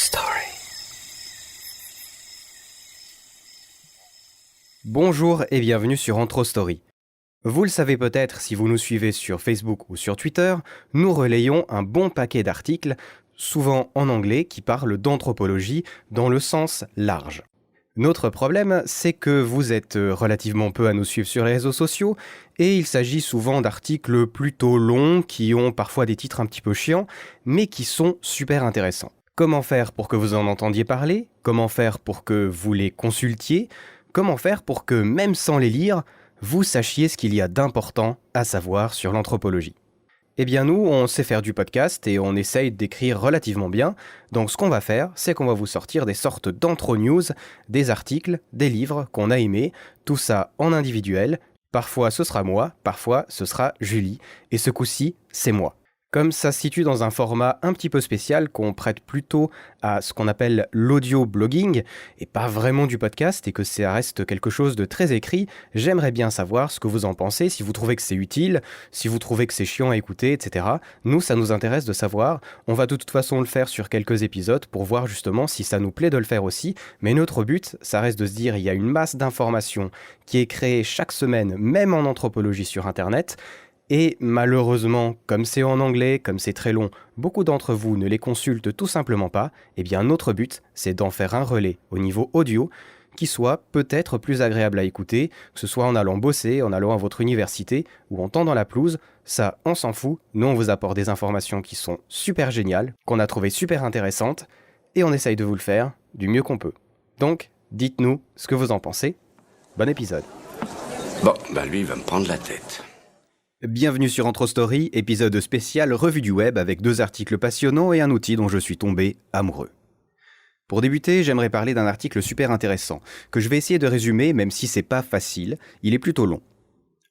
Story. Bonjour et bienvenue sur Intro Story. Vous le savez peut-être si vous nous suivez sur Facebook ou sur Twitter, nous relayons un bon paquet d'articles, souvent en anglais, qui parlent d'anthropologie dans le sens large. Notre problème, c'est que vous êtes relativement peu à nous suivre sur les réseaux sociaux et il s'agit souvent d'articles plutôt longs qui ont parfois des titres un petit peu chiants, mais qui sont super intéressants. Comment faire pour que vous en entendiez parler ? Comment faire pour que vous les consultiez ? Comment faire pour que, même sans les lire, vous sachiez ce qu'il y a d'important à savoir sur l'anthropologie ? Eh bien nous, on sait faire du podcast et on essaye d'écrire relativement bien. Donc ce qu'on va faire, c'est qu'on va vous sortir des sortes d'intro-news, des articles, des livres qu'on a aimés, tout ça en individuel. Parfois ce sera moi, parfois ce sera Julie, et ce coup-ci, c'est moi. Comme ça se situe dans un format un petit peu spécial qu'on prête plutôt à ce qu'on appelle l'audio-blogging et pas vraiment du podcast et que ça reste quelque chose de très écrit, j'aimerais bien savoir ce que vous en pensez, si vous trouvez que c'est utile, si vous trouvez que c'est chiant à écouter, etc. Nous, ça nous intéresse de savoir. On va de toute façon le faire sur quelques épisodes pour voir justement si ça nous plaît de le faire aussi. Mais notre but, ça reste de se dire il y a une masse d'informations qui est créée chaque semaine, même en anthropologie sur Internet. Et malheureusement, comme c'est en anglais, comme c'est très long, beaucoup d'entre vous ne les consultent tout simplement pas. Eh bien, notre but, c'est d'en faire un relais au niveau audio qui soit peut-être plus agréable à écouter, que ce soit en allant bosser, en allant à votre université ou en tendant la pelouse. Ça, on s'en fout. Nous, on vous apporte des informations qui sont super géniales, qu'on a trouvées super intéressantes, et on essaye de vous le faire du mieux qu'on peut. Donc, dites-nous ce que vous en pensez. Bon épisode. Bon, lui, il va me prendre la tête. Bienvenue sur Intro Story, épisode spécial revue du web avec 2 articles passionnants et un outil dont je suis tombé amoureux. Pour débuter, j'aimerais parler d'un article super intéressant, que je vais essayer de résumer même si c'est pas facile, il est plutôt long.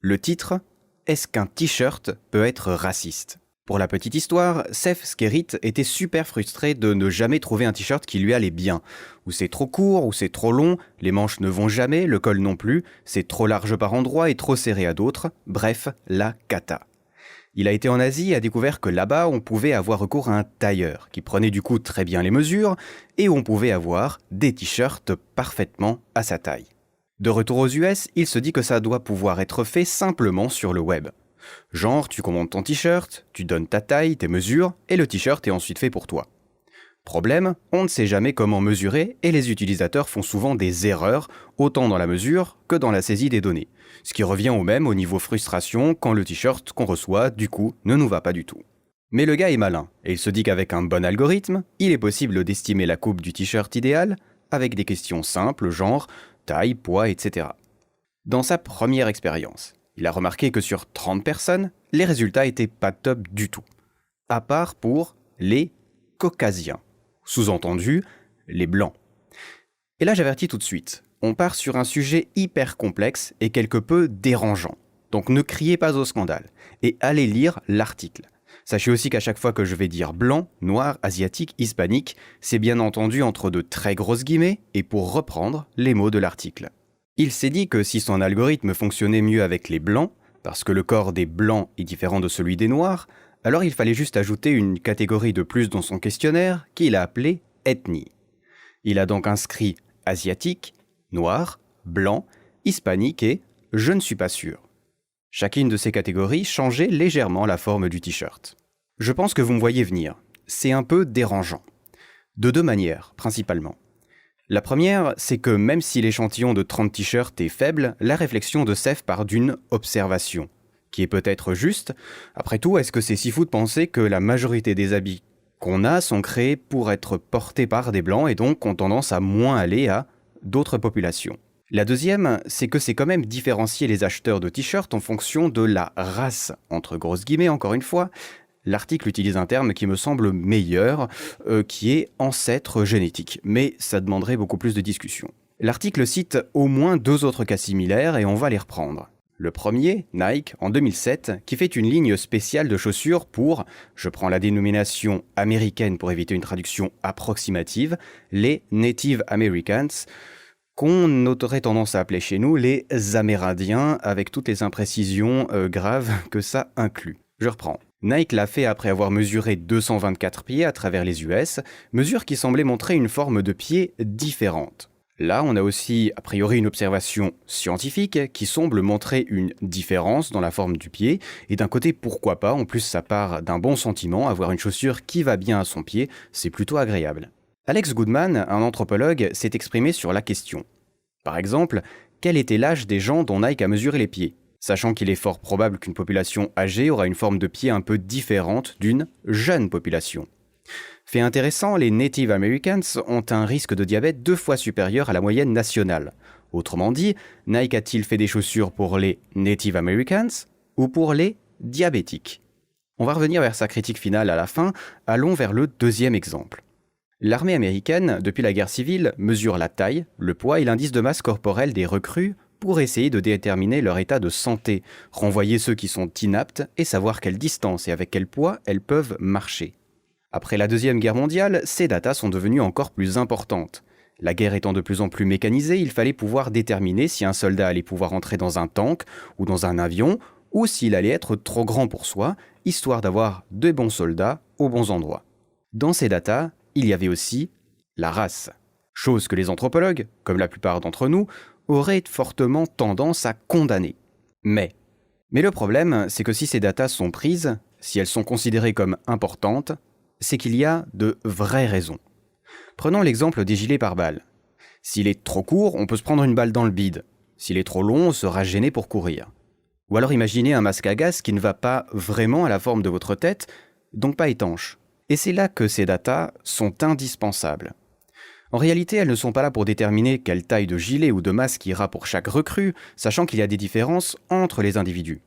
Le titre, Est-ce qu'un t-shirt peut être raciste ? Pour la petite histoire, Seth Skerritt était super frustré de ne jamais trouver un t-shirt qui lui allait bien. Ou c'est trop court, ou c'est trop long, les manches ne vont jamais, le col non plus, c'est trop large par endroits et trop serré à d'autres, bref, la cata. Il a été en Asie et a découvert que là-bas, on pouvait avoir recours à un tailleur, qui prenait du coup très bien les mesures, et où on pouvait avoir des t-shirts parfaitement à sa taille. De retour aux US, il se dit que ça doit pouvoir être fait simplement sur le web. Genre, tu commandes ton t-shirt, tu donnes ta taille, tes mesures, et le t-shirt est ensuite fait pour toi. Problème, on ne sait jamais comment mesurer et les utilisateurs font souvent des erreurs, autant dans la mesure que dans la saisie des données. Ce qui revient au même au niveau frustration quand le t-shirt qu'on reçoit, du coup, ne nous va pas du tout. Mais le gars est malin, et il se dit qu'avec un bon algorithme, il est possible d'estimer la coupe du t-shirt idéal avec des questions simples genre taille, poids, etc. Dans sa première expérience, il a remarqué que sur 30 personnes, les résultats étaient pas top du tout. À part pour les caucasiens. Sous-entendu, les blancs. Et là, j'avertis tout de suite. On part sur un sujet hyper complexe et quelque peu dérangeant. Donc ne criez pas au scandale. Et allez lire l'article. Sachez aussi qu'à chaque fois que je vais dire blanc, noir, asiatique, hispanique, c'est bien entendu entre de très grosses guillemets et pour reprendre les mots de l'article. Il s'est dit que si son algorithme fonctionnait mieux avec les blancs, parce que le corps des blancs est différent de celui des noirs, alors il fallait juste ajouter une catégorie de plus dans son questionnaire qu'il a appelée ethnie. Il a donc inscrit asiatique, noir, blanc, hispanique et je ne suis pas sûr. Chacune de ces catégories changeait légèrement la forme du t-shirt. Je pense que vous me voyez venir. C'est un peu dérangeant. De 2 manières, principalement. La première, c'est que même si l'échantillon de 30 t-shirts est faible, la réflexion de Seth part d'une observation, qui est peut-être juste. Après tout, est-ce que c'est si fou de penser que la majorité des habits qu'on a sont créés pour être portés par des blancs et donc ont tendance à moins aller à d'autres populations ? La deuxième, c'est que c'est quand même différencier les acheteurs de t-shirts en fonction de la race, entre grosses guillemets encore une fois. L'article utilise un terme qui me semble meilleur, qui est ancêtre génétique, mais ça demanderait beaucoup plus de discussion. L'article cite au moins 2 autres cas similaires et on va les reprendre. Le premier, Nike, en 2007, qui fait une ligne spéciale de chaussures pour, je prends la dénomination américaine pour éviter une traduction approximative, les Native Americans, qu'on aurait tendance à appeler chez nous les Amérindiens, avec toutes les imprécisions graves que ça inclut. Je reprends. Nike l'a fait après avoir mesuré 224 pieds à travers les US, mesure qui semblait montrer une forme de pied différente. Là, on a aussi a priori une observation scientifique qui semble montrer une différence dans la forme du pied, et d'un côté pourquoi pas, en plus ça part d'un bon sentiment, avoir une chaussure qui va bien à son pied, c'est plutôt agréable. Alex Goodman, un anthropologue, s'est exprimé sur la question. Par exemple, quel était l'âge des gens dont Nike a mesuré les pieds ? Sachant qu'il est fort probable qu'une population âgée aura une forme de pied un peu différente d'une jeune population. Fait intéressant, les Native Americans ont un risque de diabète 2 fois supérieur à la moyenne nationale. Autrement dit, Nike a-t-il fait des chaussures pour les Native Americans ou pour les diabétiques ? On va revenir vers sa critique finale à la fin, allons vers le deuxième exemple. L'armée américaine, depuis la guerre civile, mesure la taille, le poids et l'indice de masse corporelle des recrues pour essayer de déterminer leur état de santé, renvoyer ceux qui sont inaptes et savoir quelle distance et avec quel poids elles peuvent marcher. Après la Deuxième Guerre mondiale, ces datas sont devenues encore plus importantes. La guerre étant de plus en plus mécanisée, il fallait pouvoir déterminer si un soldat allait pouvoir entrer dans un tank ou dans un avion, ou s'il allait être trop grand pour soi, histoire d'avoir de bons soldats aux bons endroits. Dans ces datas, il y avait aussi la race. Chose que les anthropologues, comme la plupart d'entre nous, auraient fortement tendance à condamner. Mais le problème, c'est que si ces datas sont prises, si elles sont considérées comme importantes, c'est qu'il y a de vraies raisons. Prenons l'exemple des gilets pare-balles. S'il est trop court, on peut se prendre une balle dans le bide. S'il est trop long, on sera gêné pour courir. Ou alors imaginez un masque à gaz qui ne va pas vraiment à la forme de votre tête, donc pas étanche. Et c'est là que ces datas sont indispensables. En réalité, elles ne sont pas là pour déterminer quelle taille de gilet ou de masque ira pour chaque recrue, sachant qu'il y a des différences entre les individus.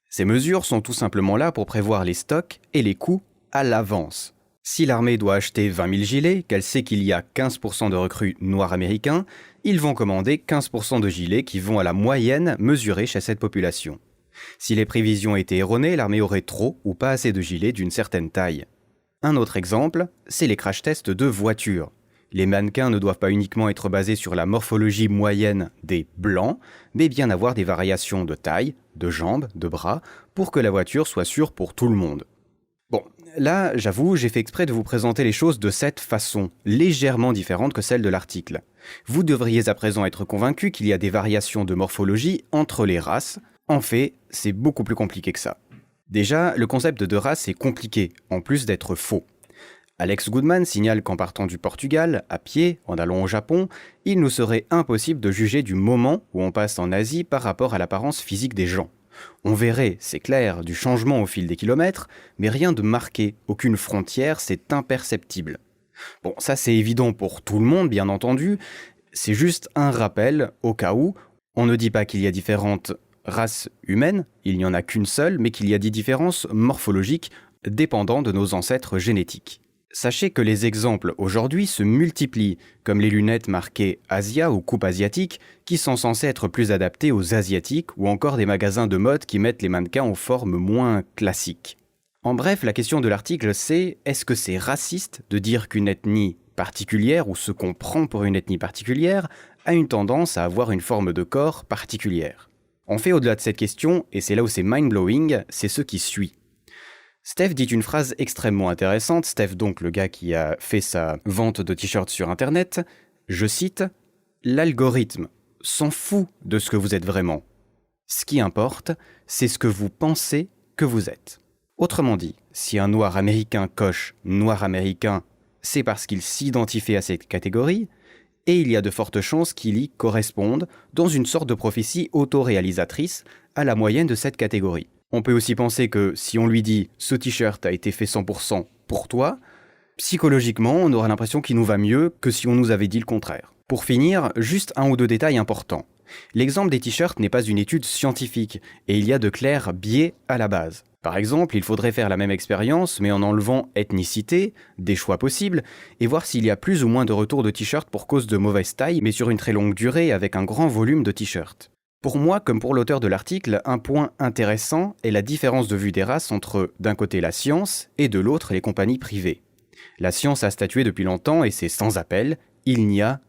Ces mesures sont tout simplement là pour prévoir les stocks et les coûts à l'avance. Si l'armée doit acheter 20 000 gilets, qu'elle sait qu'il y a 15% de recrues noirs américains, ils vont commander 15% de gilets qui vont à la moyenne mesurée chez cette population. Si les prévisions étaient erronées, l'armée aurait trop ou pas assez de gilets d'une certaine taille. Un autre exemple, c'est les crash tests de voitures. Les mannequins ne doivent pas uniquement être basés sur la morphologie moyenne des blancs, mais bien avoir des variations de taille, de jambes, de bras, pour que la voiture soit sûre pour tout le monde. Bon, là, j'avoue, j'ai fait exprès de vous présenter les choses de cette façon, légèrement différente que celle de l'article. Vous devriez à présent être convaincu qu'il y a des variations de morphologie entre les races. En fait, c'est beaucoup plus compliqué que ça. Déjà, le concept de race est compliqué, en plus d'être faux. Alex Goodman signale qu'en partant du Portugal, à pied, en allant au Japon, il nous serait impossible de juger du moment où on passe en Asie par rapport à l'apparence physique des gens. On verrait, c'est clair, du changement au fil des kilomètres, mais rien de marqué, aucune frontière, c'est imperceptible. Bon, ça c'est évident pour tout le monde, bien entendu, c'est juste un rappel, au cas où, on ne dit pas qu'il y a différentes races humaines, il n'y en a qu'une seule, mais qu'il y a des différences morphologiques dépendant de nos ancêtres génétiques. Sachez que les exemples aujourd'hui se multiplient, comme les lunettes marquées Asia ou coupe asiatique, qui sont censées être plus adaptées aux asiatiques, ou encore des magasins de mode qui mettent les mannequins en forme moins classique. En bref, la question de l'article c'est, est-ce que c'est raciste de dire qu'une ethnie particulière, ou ce qu'on prend pour une ethnie particulière, a une tendance à avoir une forme de corps particulière ? En fait, au-delà de cette question, et c'est là où c'est mind-blowing, c'est ce qui suit. Steph dit une phrase extrêmement intéressante, Steph donc le gars qui a fait sa vente de t-shirts sur internet, je cite « L'algorithme s'en fout de ce que vous êtes vraiment. Ce qui importe, c'est ce que vous pensez que vous êtes. » Autrement dit, si un noir américain coche « noir américain », c'est parce qu'il s'identifie à cette catégorie, et il y a de fortes chances qu'il y corresponde dans une sorte de prophétie autoréalisatrice à la moyenne de cette catégorie. On peut aussi penser que si on lui dit « ce t-shirt a été fait 100% pour toi », psychologiquement, on aura l'impression qu'il nous va mieux que si on nous avait dit le contraire. Pour finir, juste un ou deux détails importants. L'exemple des t-shirts n'est pas une étude scientifique, et il y a de clairs biais à la base. Par exemple, il faudrait faire la même expérience, mais en enlevant ethnicité, des choix possibles, et voir s'il y a plus ou moins de retours de t-shirts pour cause de mauvaise taille, mais sur une très longue durée avec un grand volume de t-shirts. Pour moi, comme pour l'auteur de l'article, un point intéressant est la différence de vue des races entre, d'un côté, la science et de l'autre, les compagnies privées. La science a statué depuis longtemps et c'est sans appel, il n'y a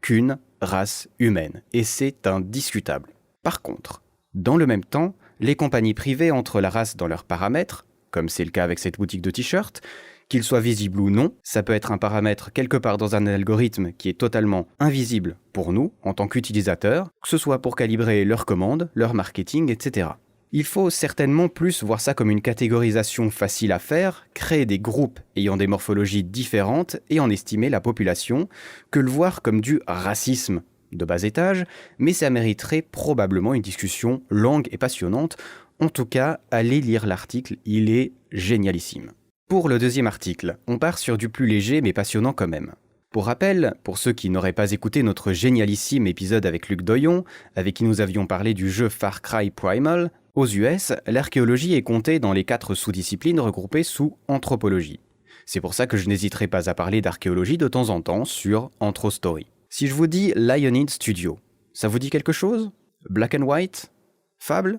qu'une race humaine, et c'est indiscutable. Par contre, dans le même temps, les compagnies privées entrent la race dans leurs paramètres, comme c'est le cas avec cette boutique de t-shirts, qu'il soit visible ou non, ça peut être un paramètre quelque part dans un algorithme qui est totalement invisible pour nous, en tant qu'utilisateurs, que ce soit pour calibrer leurs commandes, leur marketing, etc. Il faut certainement plus voir ça comme une catégorisation facile à faire, créer des groupes ayant des morphologies différentes et en estimer la population, que le voir comme du racisme de bas étage, mais ça mériterait probablement une discussion longue et passionnante. En tout cas, allez lire l'article, il est génialissime. Pour le deuxième article, on part sur du plus léger mais passionnant quand même. Pour rappel, pour ceux qui n'auraient pas écouté notre génialissime épisode avec Luc Doyon, avec qui nous avions parlé du jeu Far Cry Primal, aux US, l'archéologie est comptée dans les 4 sous-disciplines regroupées sous anthropologie. C'est pour ça que je n'hésiterai pas à parler d'archéologie de temps en temps sur AnthroStory. Si je vous dis Lionhead Studio, ça vous dit quelque chose? Black and White? Fable?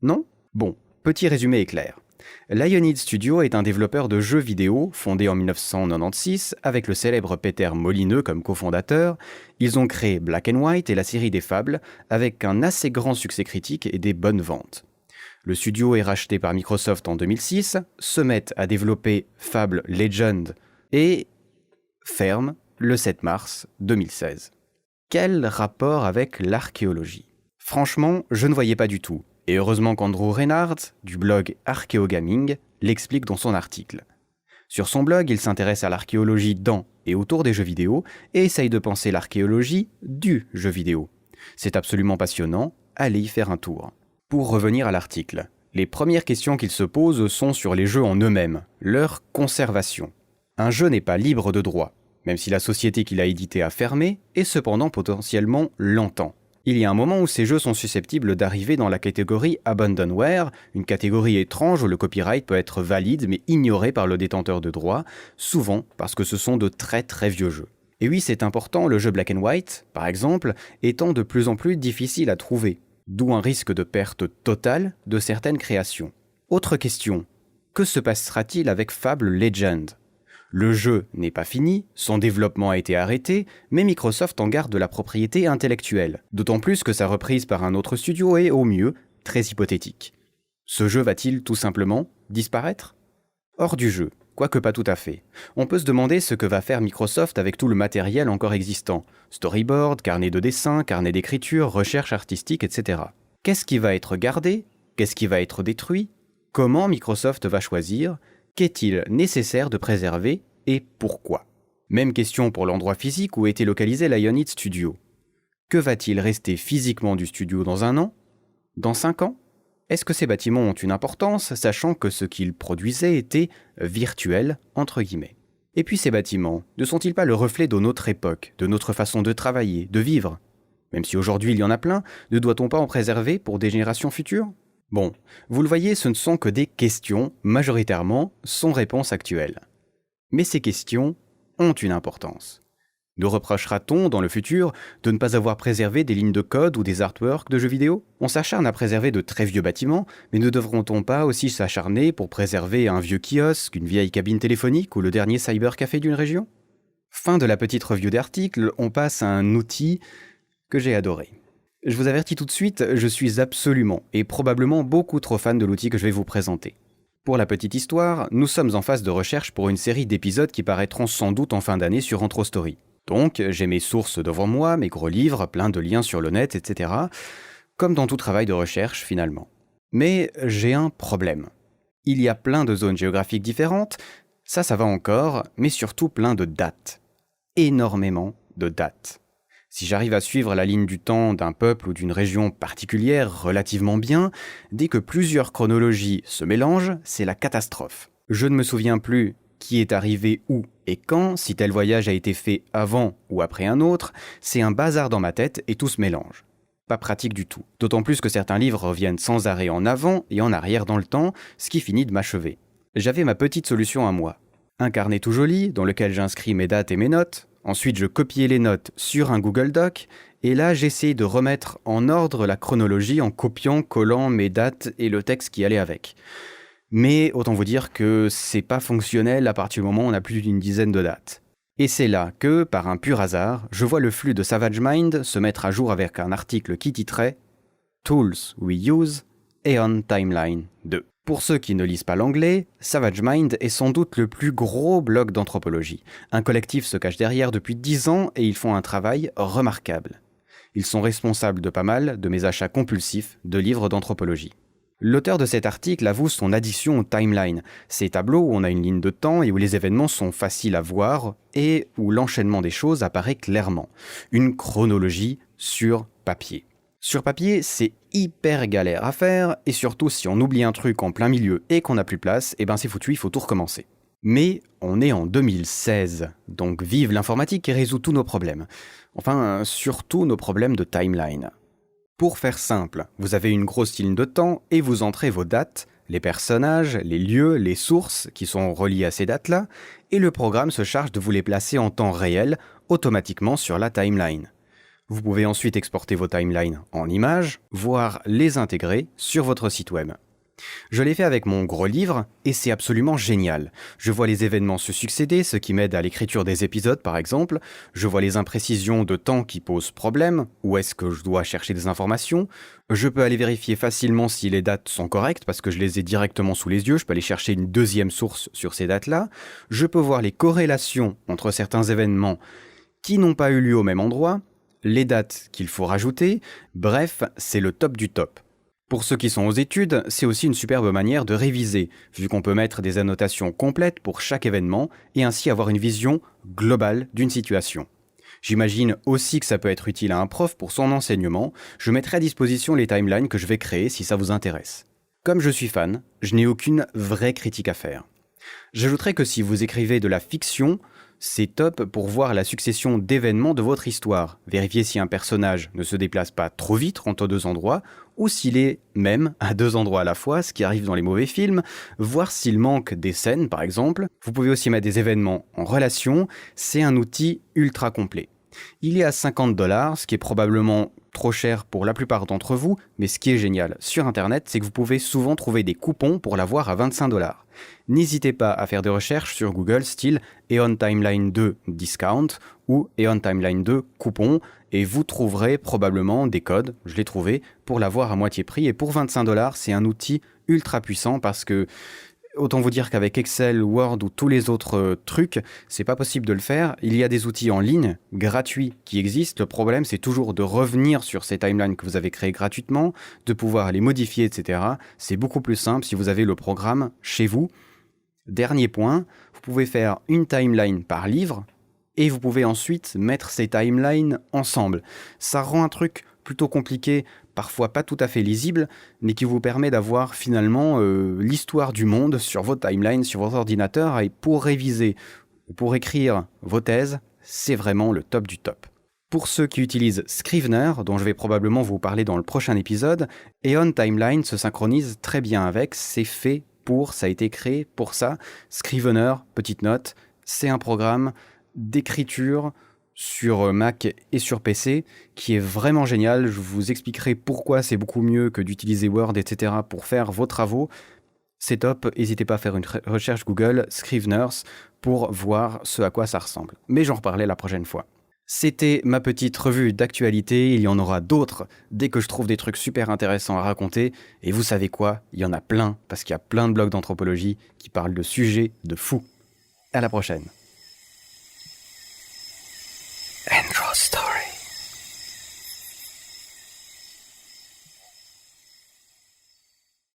Non? Bon, petit résumé éclair. Lionhead Studio est un développeur de jeux vidéo fondé en 1996 avec le célèbre Peter Molineux comme cofondateur. Ils ont créé Black and White et la série des Fables avec un assez grand succès critique et des bonnes ventes. Le studio est racheté par Microsoft en 2006, se mettent à développer Fable Legend et ferme le 7 mars 2016. Quel rapport avec l'archéologie? Franchement, je ne voyais pas du tout. Et heureusement qu'Andrew Reinhardt, du blog Archéogaming, l'explique dans son article. Sur son blog, il s'intéresse à l'archéologie dans et autour des jeux vidéo et essaye de penser l'archéologie du jeu vidéo. C'est absolument passionnant, allez y faire un tour. Pour revenir à l'article, les premières questions qu'il se pose sont sur les jeux en eux-mêmes, leur conservation. Un jeu n'est pas libre de droit, même si la société qui l'a édité a fermé, et cependant potentiellement l'entend. Il y a un moment où ces jeux sont susceptibles d'arriver dans la catégorie Abandonware, une catégorie étrange où le copyright peut être valide mais ignoré par le détenteur de droits, souvent parce que ce sont de très très vieux jeux. Et oui, c'est important, le jeu Black and White, par exemple, étant de plus en plus difficile à trouver, d'où un risque de perte totale de certaines créations. Autre question, que se passera-t-il avec Fable Legend ? Le jeu n'est pas fini, son développement a été arrêté, mais Microsoft en garde la propriété intellectuelle, d'autant plus que sa reprise par un autre studio est, au mieux, très hypothétique. Ce jeu va-t-il tout simplement disparaître ? Hors du jeu, quoique pas tout à fait. On peut se demander ce que va faire Microsoft avec tout le matériel encore existant. Storyboard, carnet de dessin, carnet d'écriture, recherche artistique, etc. Qu'est-ce qui va être gardé ? Qu'est-ce qui va être détruit ? Comment Microsoft va choisir ? Qu'est-il nécessaire de préserver et pourquoi ? Même question pour l'endroit physique où était localisé Lionhead Studio. Que va-t-il rester physiquement du studio dans 1 an ? Dans 5 ans ? Est-ce que ces bâtiments ont une importance, sachant que ce qu'ils produisaient était « virtuel » entre guillemets ? Et puis ces bâtiments, ne sont-ils pas le reflet de notre époque, de notre façon de travailler, de vivre ? Même si aujourd'hui il y en a plein, ne doit-on pas en préserver pour des générations futures ? Bon, vous le voyez, ce ne sont que des questions, majoritairement, sans réponse actuelle. Mais ces questions ont une importance. Nous reprochera-t-on, dans le futur, de ne pas avoir préservé des lignes de code ou des artworks de jeux vidéo ? On s'acharne à préserver de très vieux bâtiments, mais ne devront-on pas aussi s'acharner pour préserver un vieux kiosque, une vieille cabine téléphonique ou le dernier cybercafé d'une région ? Fin de la petite review d'article, on passe à un outil que j'ai adoré. Je vous avertis tout de suite, je suis absolument et probablement beaucoup trop fan de l'outil que je vais vous présenter. Pour la petite histoire, nous sommes en phase de recherche pour une série d'épisodes qui paraîtront sans doute en fin d'année sur AnthroStory. Donc, j'ai mes sources devant moi, mes gros livres, plein de liens sur le net, etc. Comme dans tout travail de recherche, finalement. Mais j'ai un problème. Il y a plein de zones géographiques différentes, ça va encore, mais surtout plein de dates. Énormément de dates. Si j'arrive à suivre la ligne du temps d'un peuple ou d'une région particulière relativement bien, dès que plusieurs chronologies se mélangent, c'est la catastrophe. Je ne me souviens plus qui est arrivé où et quand, si tel voyage a été fait avant ou après un autre, c'est un bazar dans ma tête et tout se mélange. Pas pratique du tout. D'autant plus que certains livres reviennent sans arrêt en avant et en arrière dans le temps, ce qui finit de m'achever. J'avais ma petite solution à moi. Un carnet tout joli, dans lequel j'inscris mes dates et mes notes. Ensuite, je copiais les notes sur un Google Doc, et là, j'essayais de remettre en ordre la chronologie en copiant, collant mes dates et le texte qui allait avec. Mais autant vous dire que c'est pas fonctionnel à partir du moment où on a plus d'une dizaine de dates. Et c'est là que, par un pur hasard, je vois le flux de Savage Mind se mettre à jour avec un article qui titrait « Tools we use, Aeon Timeline 2 ». Pour ceux qui ne lisent pas l'anglais, Savage Mind est sans doute le plus gros blog d'anthropologie. Un collectif se cache derrière depuis 10 ans et ils font un travail remarquable. Ils sont responsables de pas mal de mes achats compulsifs de livres d'anthropologie. L'auteur de cet article avoue son addiction au timeline, ces tableaux où on a une ligne de temps et où les événements sont faciles à voir et où l'enchaînement des choses apparaît clairement. Une chronologie sur papier. Sur papier, c'est hyper galère à faire, et surtout si on oublie un truc en plein milieu et qu'on n'a plus de place, c'est foutu, il faut tout recommencer. Mais on est en 2016, donc vive l'informatique qui résout tous nos problèmes. Enfin, surtout nos problèmes de timeline. Pour faire simple, vous avez une grosse ligne de temps et vous entrez vos dates, les personnages, les lieux, les sources qui sont reliées à ces dates-là, et le programme se charge de vous les placer en temps réel, automatiquement sur la timeline. Vous pouvez ensuite exporter vos timelines en images, voire les intégrer sur votre site web. Je l'ai fait avec mon gros livre et c'est absolument génial. Je vois les événements se succéder, ce qui m'aide à l'écriture des épisodes par exemple. Je vois les imprécisions de temps qui posent problème, où est-ce que je dois chercher des informations. Je peux aller vérifier facilement si les dates sont correctes parce que je les ai directement sous les yeux. Je peux aller chercher une deuxième source sur ces dates-là. Je peux voir les corrélations entre certains événements qui n'ont pas eu lieu au même endroit, les dates qu'il faut rajouter, bref, c'est le top du top. Pour ceux qui sont aux études, c'est aussi une superbe manière de réviser, vu qu'on peut mettre des annotations complètes pour chaque événement et ainsi avoir une vision globale d'une situation. J'imagine aussi que ça peut être utile à un prof pour son enseignement, je mettrai à disposition les timelines que je vais créer si ça vous intéresse. Comme je suis fan, je n'ai aucune vraie critique à faire. J'ajouterai que si vous écrivez de la fiction, c'est top pour voir la succession d'événements de votre histoire. Vérifier si un personnage ne se déplace pas trop vite entre deux endroits, ou s'il est même à deux endroits à la fois, ce qui arrive dans les mauvais films, voir s'il manque des scènes par exemple. Vous pouvez aussi mettre des événements en relation, c'est un outil ultra complet. Il est à 50$, ce qui est probablement trop cher pour la plupart d'entre vous, mais ce qui est génial sur internet, c'est que vous pouvez souvent trouver des coupons pour l'avoir à 25$. N'hésitez pas à faire des recherches sur Google style Eon Timeline 2 Discount ou Eon Timeline 2 Coupon et vous trouverez probablement des codes, je l'ai trouvé, pour l'avoir à moitié prix. Et pour 25$, c'est un outil ultra puissant parce que autant vous dire qu'avec Excel, Word ou tous les autres trucs, c'est pas possible de le faire. Il y a des outils en ligne, gratuits, qui existent. Le problème, c'est toujours de revenir sur ces timelines que vous avez créées gratuitement, de pouvoir les modifier, etc. C'est beaucoup plus simple si vous avez le programme chez vous. Dernier point, vous pouvez faire une timeline par livre et vous pouvez ensuite mettre ces timelines ensemble. Ça rend un truc plutôt compliqué, parfois pas tout à fait lisible, mais qui vous permet d'avoir finalement l'histoire du monde sur votre timeline, sur votre ordinateur, et pour réviser ou pour écrire vos thèses, c'est vraiment le top du top. Pour ceux qui utilisent Scrivener, dont je vais probablement vous parler dans le prochain épisode, Eon Timeline se synchronise très bien avec, c'est fait pour, ça a été créé pour ça. Scrivener, petite note, c'est un programme d'écriture sur Mac et sur PC, qui est vraiment génial. Je vous expliquerai pourquoi c'est beaucoup mieux que d'utiliser Word, etc. pour faire vos travaux. C'est top, n'hésitez pas à faire une recherche Google Scriveners pour voir ce à quoi ça ressemble. Mais j'en reparlerai la prochaine fois. C'était ma petite revue d'actualité, il y en aura d'autres dès que je trouve des trucs super intéressants à raconter. Et vous savez quoi ? Il y en a plein, parce qu'il y a plein de blogs d'anthropologie qui parlent de sujets de fous. À la prochaine. Andro Story.